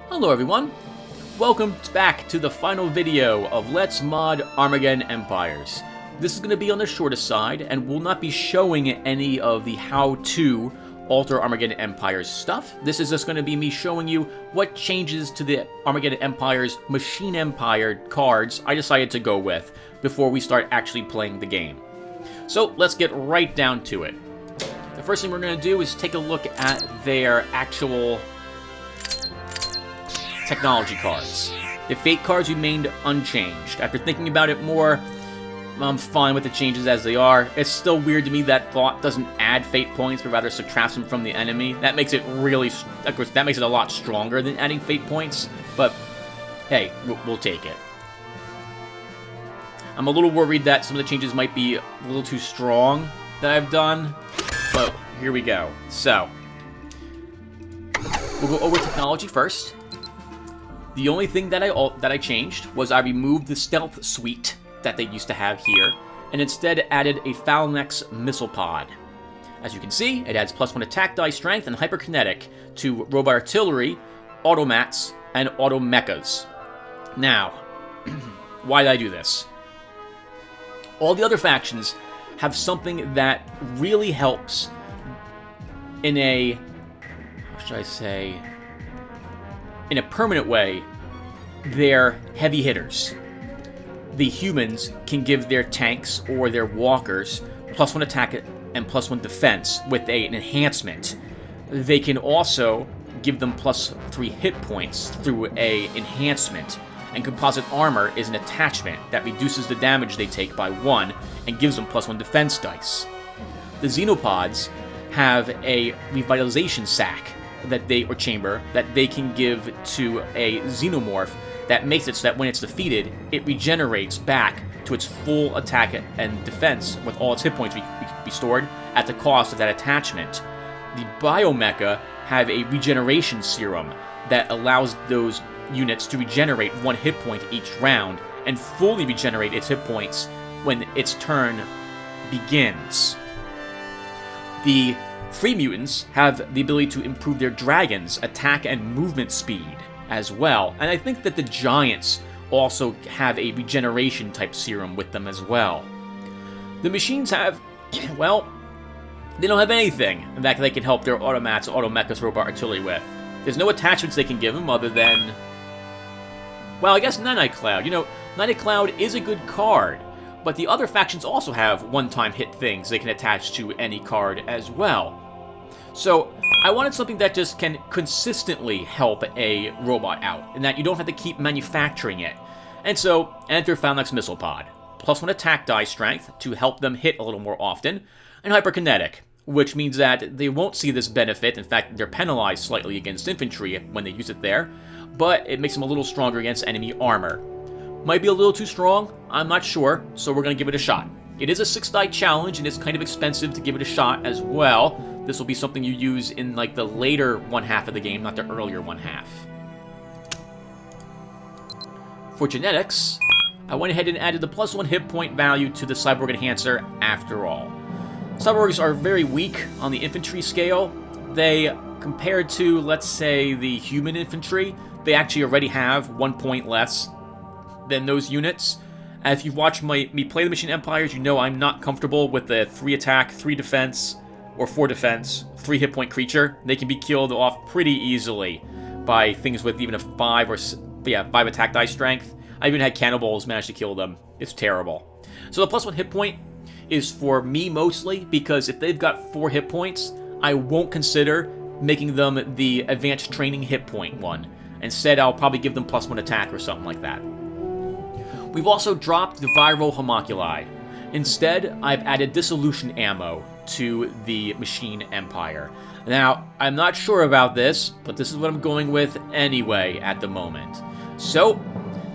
Hello everyone, welcome back to the final video of Let's Mod Armageddon Empires. This is going to be on the shortest side and will not be showing any of the how-to alter Armageddon Empires stuff. This is just going to be me showing you what changes to the Armageddon Empires Machine Empire cards I decided to go with before we start actually playing the game. So let's get right down to it. The first thing we're going to do is take a look at their actual technology cards. The fate cards remained unchanged. After thinking about it more, I'm fine with the changes as they are. It's still weird to me that thought doesn't add fate points, but rather subtracts them from the enemy. That makes it really, of course, that makes it a lot stronger than adding fate points, but hey, we'll take it. I'm a little worried that some of the changes might be a little too strong that I've done, but here we go. So, we'll go over technology first. The only thing that I changed was I removed the stealth suite that they used to have here, and instead added a Phalanx missile pod. As you can see, it adds +1 attack die strength and hyperkinetic to robot artillery, automats, and automechas. Now, why did I do this? All the other factions have something that really helps in a, how should I say, in a permanent way, they're heavy hitters. The humans can give their tanks or their walkers +1 attack and +1 defense with an enhancement. They can also give them +3 hit points through a enhancement. And composite armor is an attachment that reduces the damage they take by 1 and gives them +1 defense dice. The Xenopods have a revitalization sack or chamber that they can give to a xenomorph that makes it so that when it's defeated, it regenerates back to its full attack and defense with all its hit points restored at the cost of that attachment. The Biomecha have a regeneration serum that allows those units to regenerate 1 hit point each round and fully regenerate its hit points when its turn begins. The Free Mutants have the ability to improve their dragons' attack and movement speed as well, and I think that the Giants also have a regeneration type serum with them as well. The Machines have, well, they don't have anything that they can help their automats, automechas, robot artillery with. There's no attachments they can give them other than, well, I guess Night Cloud. You know, Night Cloud is a good card, but the other factions also have one-time hit things they can attach to any card as well. So, I wanted something that just can consistently help a robot out, and that you don't have to keep manufacturing it. And so, enter Phalanx Missile Pod. +1 attack die strength to help them hit a little more often, and hyperkinetic, which means that they won't see this benefit. In fact, they're penalized slightly against infantry when they use it there, but it makes them a little stronger against enemy armor. Might be a little too strong, I'm not sure, so we're going to give it a shot. It is a 6-die challenge, and it's kind of expensive to give it a shot as well. This will be something you use in like the later one half of the game, not the earlier one half. For genetics, I went ahead and added the +1 hit point value to the Cyborg Enhancer after all. Cyborgs are very weak on the infantry scale. They, compared to, let's say, the human infantry, they actually already have 1 point less than those units. If you've watched me play the Machine Empires, you know I'm not comfortable with the 3 attack, 3 defense, or 4 defense, 3 hit point creature. They can be killed off pretty easily by things with even a 5 attack die strength. I even had cannibals manage to kill them. It's terrible. So the +1 hit point is for me mostly, because if they've got 4 hit points, I won't consider making them the advanced training hit point one. Instead, I'll probably give them +1 attack or something like that. We've also dropped the viral homunculi. Instead, I've added dissolution ammo to the Machine Empire. Now, I'm not sure about this, but this is what I'm going with anyway at the moment. So,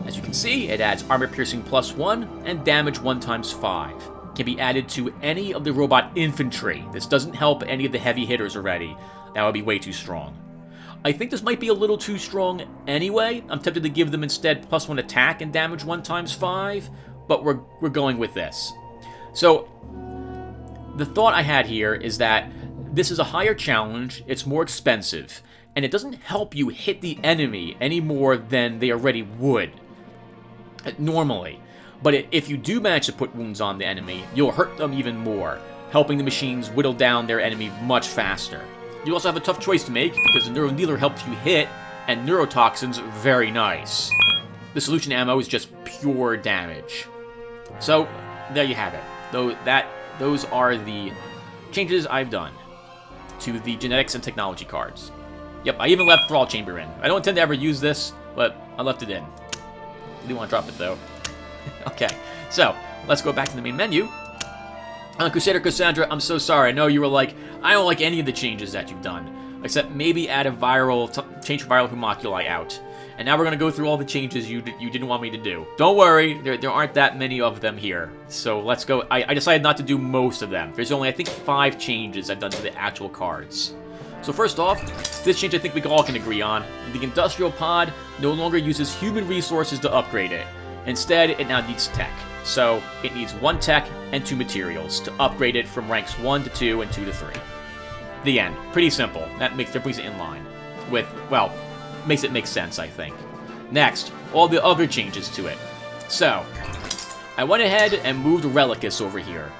as you can see, it adds armor piercing +1 and damage 1 × 5. Can be added to any of the robot infantry. This doesn't help any of the heavy hitters already. That would be way too strong. I think this might be a little too strong anyway. I'm tempted to give them instead +1 attack and damage 1 × 5, but we're going with this. So, the thought I had here is that this is a higher challenge, it's more expensive, and it doesn't help you hit the enemy any more than they already would normally. But if you do manage to put wounds on the enemy, you'll hurt them even more, helping the machines whittle down their enemy much faster. You also have a tough choice to make, because the Neuroneedler helps you hit, and Neurotoxin's very nice. The solution ammo is just pure damage. So, there you have it. Those are the changes I've done to the genetics and technology cards. Yep, I even left Thrall Chamber in. I don't intend to ever use this, but I left it in. I do want to drop it, though. Okay, so, let's go back to the main menu. Crusader Cassandra, I'm so sorry. I know you were like, I don't like any of the changes that you've done, except maybe add a change viral Homoculi out. And now we're going to go through all the changes you didn't want me to do. Don't worry, there aren't that many of them here. So let's go. I decided not to do most of them. There's only, I think, 5 changes I've done to the actual cards. So first off, this change I think we all can agree on. The Industrial Pod no longer uses human resources to upgrade it. Instead, it now needs tech. So it needs 1 tech and 2 materials to upgrade it from ranks 1 to 2 and 2 to 3. The end. Pretty simple. That brings it in line with, well, makes it make sense, I think. Next, all the other changes to it. So, I went ahead and moved Relicus over here.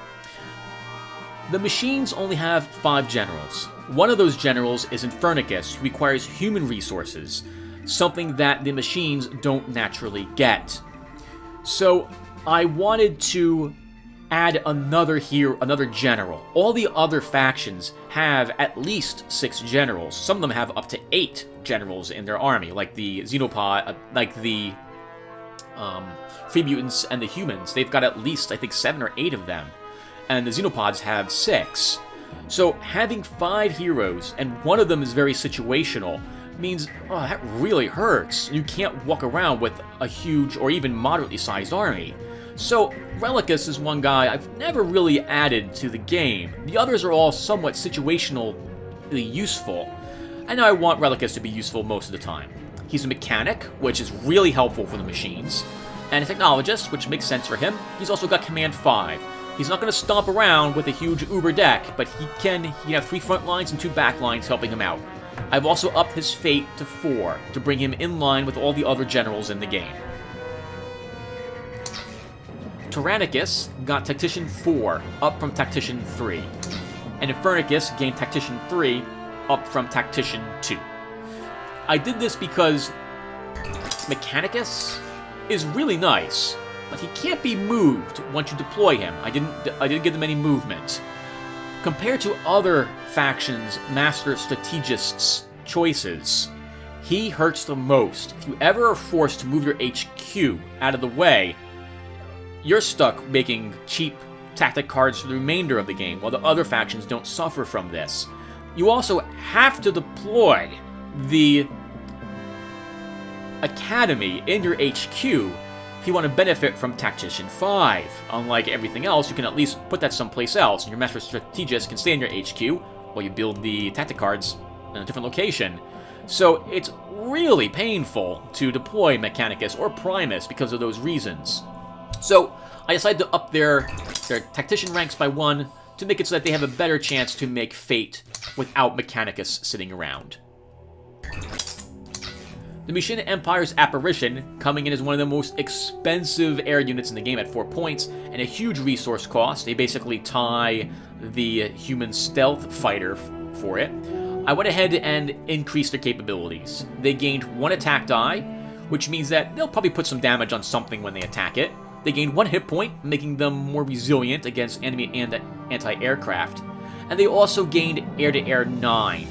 The machines only have 5 generals. One of those generals is Infernicus, who requires human resources, something that the machines don't naturally get. So, I wanted to add another general. All the other factions have at least 6 generals. Some of them have up to 8 generals in their army, like the Xenopod, like the Free Mutants and the Humans. They've got at least, I think, 7 or 8 of them. And the Xenopods have 6. So having 5 heroes, and one of them is very situational, means, oh, that really hurts. You can't walk around with a huge or even moderately sized army. So, Relicus is one guy I've never really added to the game. The others are all somewhat situationally useful. I know I want Relicus to be useful most of the time. He's a mechanic, which is really helpful for the machines, and a technologist, which makes sense for him. He's also got Command 5. He's not going to stomp around with a huge uber deck, but he can have 3 front lines and 2 back lines helping him out. I've also upped his fate to 4 to bring him in line with all the other generals in the game. Tyrannicus got Tactician 4, up from Tactician 3. And Infernicus gained Tactician 3, up from Tactician 2. I did this because Mechanicus is really nice, but he can't be moved once you deploy him. I didn't give them any movement. Compared to other factions' Master Strategists' choices, he hurts the most. If you ever are forced to move your HQ out of the way, you're stuck making cheap tactic cards for the remainder of the game, while the other factions don't suffer from this. You also have to deploy the Academy in your HQ if you want to benefit from Tactician 5. Unlike everything else, you can at least put that someplace else, and your Master Strategist can stay in your HQ while you build the tactic cards in a different location. So it's really painful to deploy Mechanicus or Primus because of those reasons. So I decided to up their Tactician ranks by 1 to make it so that they have a better chance to make Fate without Mechanicus sitting around. The Armageddon Empires Apparition, coming in as one of the most expensive air units in the game at 4 points, and a huge resource cost. They basically tie the human stealth fighter for it. I went ahead and increased their capabilities. They gained 1 attack die, which means that they'll probably put some damage on something when they attack it. They gained 1 hit point, making them more resilient against enemy and anti-aircraft. And they also gained air-to-air 9.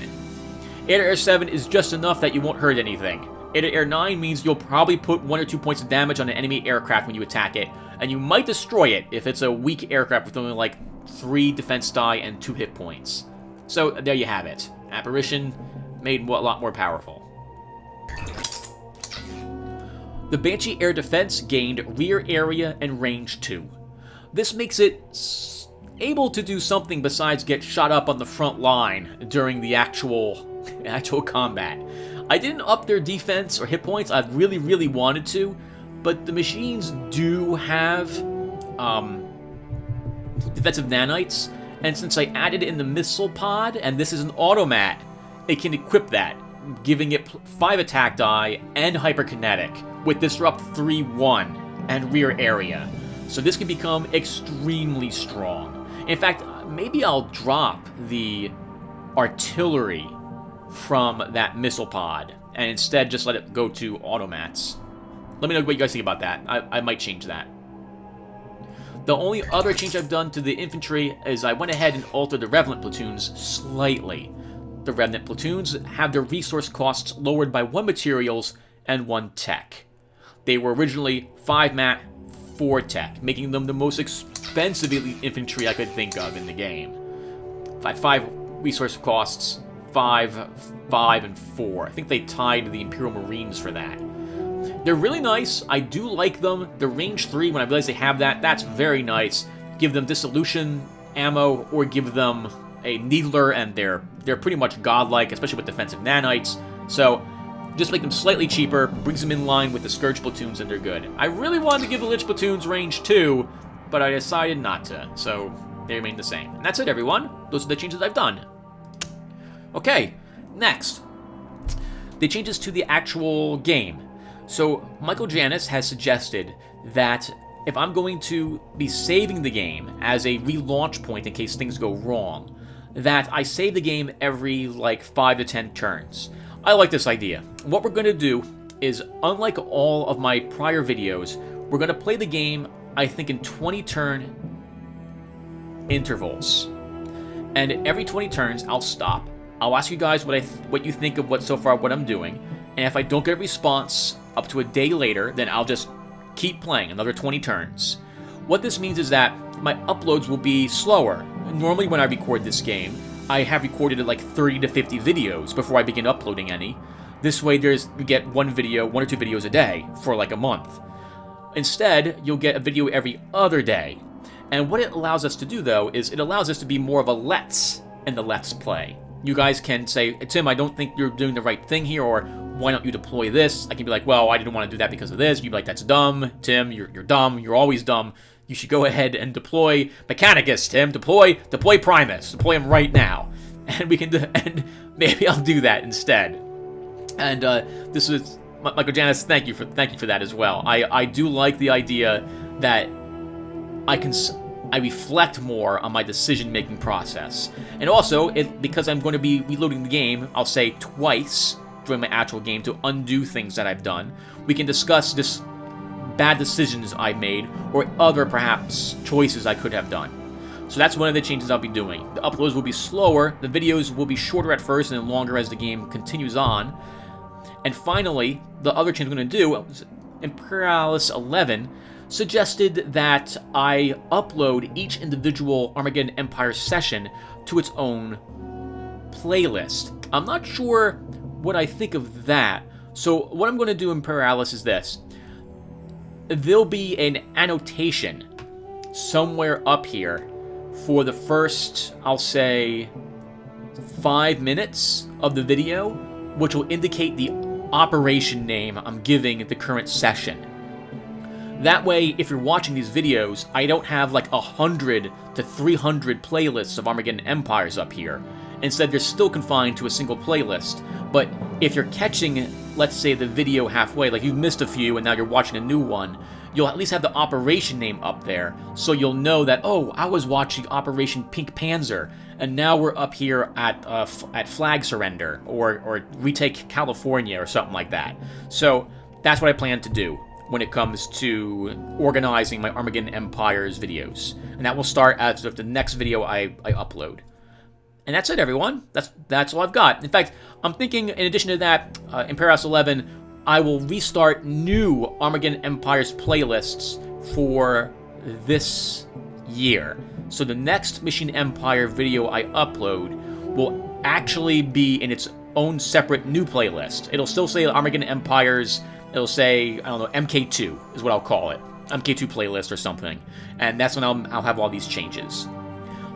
Air-to-air 7 is just enough that you won't hurt anything. Air-to-air 9 means you'll probably put 1 or 2 points of damage on an enemy aircraft when you attack it, and you might destroy it if it's a weak aircraft with only like 3 defense die and 2 hit points. So there you have it. Apparition made a lot more powerful. The Banshee Air Defense gained rear area and range 2. This makes it able to do something besides get shot up on the front line during the actual combat. I didn't up their defense or hit points. I really wanted to, but the machines do have defensive nanites, and since I added in the missile pod, and this is an automat, it can equip that. giving it 5 attack die and hyperkinetic with Disrupt 3-1 and rear area. So this can become extremely strong. In fact, maybe I'll drop the artillery from that missile pod and instead just let it go to automats. Let me know what you guys think about that. I might change that. The only other change I've done to the infantry is I went ahead and altered the Revenant platoons slightly. The Revenant platoons have their resource costs lowered by 1 materials and 1 tech. They were originally 5 mat, 4 tech, making them the most expensive infantry I could think of in the game. 5 resource costs, 5, and 4. I think they tied the Imperial Marines for that. They're really nice. I do like them. The range 3, when I realize they have that, that's very nice. Give them dissolution ammo or give them a needler, and they're pretty much godlike, especially with defensive nanites. So just make them slightly cheaper, brings them in line with the Scourge platoons, and they're good. I really wanted to give the Lich platoons range 2, but I decided not to, so they remain the same. And that's it, everyone. Those are the changes I've done. Okay, next. The changes to the actual game. So Michael Janis has suggested that if I'm going to be saving the game as a relaunch point in case things go wrong, that I save the game every like 5 to 10 turns. I like this idea. What we're going to do is, unlike all of my prior videos, we're going to play the game, I think, in 20 turn intervals. And every 20 turns, I'll stop. I'll ask you guys what you think of what I'm doing. And if I don't get a response up to a day later, then I'll just keep playing another 20 turns. What this means is that my uploads will be slower. Normally when I record this game, I have recorded like 30 to 50 videos before I begin uploading any. This way you get 1 or 2 videos a day for like a month. Instead, you'll get a video every other day. And what it allows us to do, though, is it allows us to be more of a let's in the Let's Play. You guys can say, Tim, I don't think you're doing the right thing here, or why don't you deploy this? I can be like, well, I didn't want to do that because of this. You'd be like, that's dumb. Tim, you're dumb. You're always dumb. You should go ahead and deploy Mechanicus, Tim. Deploy Primus. Deploy him right now. And and maybe I'll do that instead. And this is Michael Janis. Thank you for that as well. I do like the idea that I reflect more on my decision-making process. And also, because I'm going to be reloading the game, I'll say twice during my actual game to undo things that I've done. We can discuss this bad decisions I made or other, perhaps, choices I could have done. So that's one of the changes I'll be doing. The uploads will be slower, the videos will be shorter at first and then longer as the game continues on. And finally, the other change I'm going to do, Imperialis 11, suggested that I upload each individual Armageddon Empires session to its own playlist. I'm not sure what I think of that. So what I'm going to do in Imperialis is this. There'll be an annotation somewhere up here for the first, I'll say, 5 minutes of the video, which will indicate the operation name I'm giving the current session. That way, if you're watching these videos, I don't have like 100 to 300 playlists of Armageddon Empires up here. Instead, they're still confined to a single playlist. But if you're catching, let's say, the video halfway, like you've missed a few and now you're watching a new one, you'll at least have the operation name up there, so you'll know that, oh, I was watching Operation Pink Panzer, and now we're up here at Flag Surrender, or Retake California, or something like that. So that's what I plan to do when it comes to organizing my Armageddon Empires videos. And that will start as of the next video I upload. And that's it, everyone. That's all I've got. In fact, I'm thinking, in addition to that, Imperialis 11, I will restart new Armageddon Empires playlists for this year. So the next Machine Empire video I upload will actually be in its own separate new playlist. It'll still say Armageddon Empires. It'll say, I don't know, MK2 is what I'll call it. MK2 playlist or something. And that's when I'll have all these changes.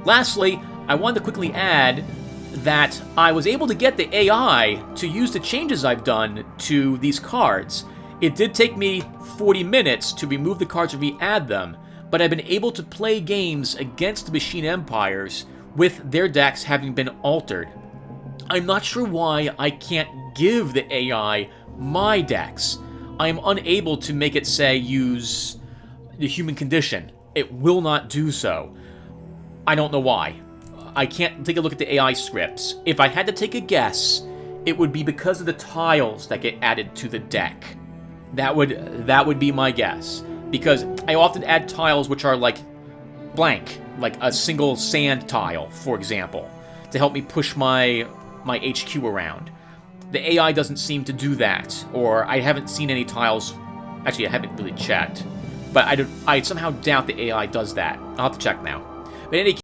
Lastly, I wanted to quickly add that I was able to get the AI to use the changes I've done to these cards. It did take me 40 minutes to remove the cards and re-add them, but I've been able to play games against the Machine Empires with their decks having been altered. I'm not sure why I can't give the AI my dex. I am unable to make it, say, use the human condition. It will not do so. I don't know why. I can't take a look at the AI scripts. If I had to take a guess, it would be because of the tiles that get added to the deck. That would be my guess. Because I often add tiles which are like blank, like a single sand tile, for example, to help me push my HQ around. The AI doesn't seem to do that, or I haven't seen any tiles. Actually, I haven't really checked, but I somehow doubt the AI does that. I'll have to check now. But in any case,